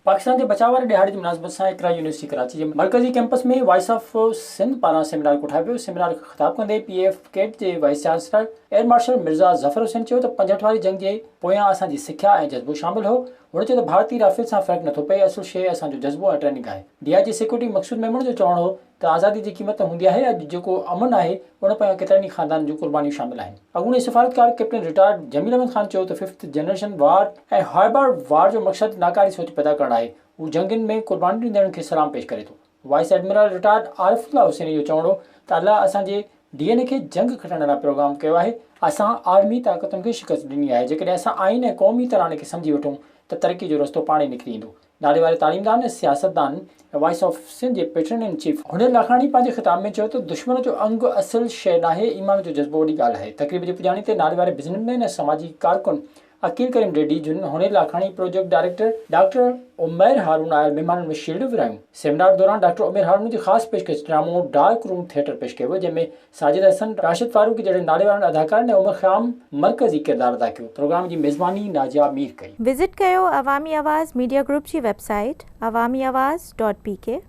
पाकिस्तान के बचाव वारे ॾियारे जी मुनासिबत सां इक़रा यूनिवर्सिटी कराची के मरकज़ी कैंपस में वॉइस ऑफ सिंध पारां सेमिनार कोठायो पियो। सेमिनार खे ख़िताब कंदे PF कैट के wise chancellor air marshal Mirza Zafar Hussain चयो त 65 वारी जंग जे पोयां असांजी सिख्या ऐं जज़्बो शामिल हो। हुन चयो त भारतीय राफेल सां फ़र्क़ु नथो पए, असुल शइ असांजो जज़्बो ऐं ट्रेनिंग आहे। DIG सिक्योरिटी मक़सूद मेमण जो चवणु हो त आज़ादी जी क़ीमत हूंदी आहे, अॼु जेको अमन आहे उन पोयां केतिरनि ई ख़ानदान जूं क़ुर्बानियूं शामिल आहिनि। अॻूणे सिफ़ारतकार कैप्टन रिटायर्ड जमील अहमद ख़ान चयो त 5th जनरेशन वार ऐं हाइबर वार जो मक़सदु नाकारी सोच पैदा करणु आहे। हू जंगुनि में क़ुर्बानी ॾींदड़नि खे सलाम पेश करे थो। वाइस एडमिरल रिटायर्ड आरिफुल्लाह हुसैन जो चवणो त अल्लाह असांजे DNA खे जंग खटण लाइ प्रोग्राम कयो आहे। असां आर्मी ताक़तुनि खे शिकस्त ॾिनी आहे। जेकॾहिं असां आइन ऐं क़ौमी तराने खे सम्झी वठूं त तरक़ी जो रस्तो पाणे निकिरी ईंदो। नाले वारे तालीमदान ऐं सियासतदान वॉइस ऑफ सिंध जे patron in chief Hunar Lakhani पंहिंजे ख़िताब में चयो त दुश्मन जो अंग असुल शइ नाहे, ईमान जो जज़्बो वॾी ॻाल्हि आहे। तक़रीब जी पुॼाणी ते नाले वारे बिज़नेसमैन ऐं समाजी कारकुन अकील करीम रेड्डी जुन हुनर Lakhani project director doctor Umair Haroon आयल महिमाननि में शील्ड विरायूं। सेमिनार दौरान डॉक्टर उमैर हारून जी ख़ासि पेशकश ड्रामो डार्क रूम थिएटर पेश कयो, जंहिंमें साजिद हसन, राशिद फारूक जहिड़े नाले वारनि अदाकारनि ऐं उमर ख़याम मरकज़ी किरदार अदा कयो। प्रोग्राम जी मेज़बानी नाजिया मीर कई। विज़िट कयो अवामी आवाज़ मीडिया ग्रुप जी वेबसाइट awamiawaz.pk।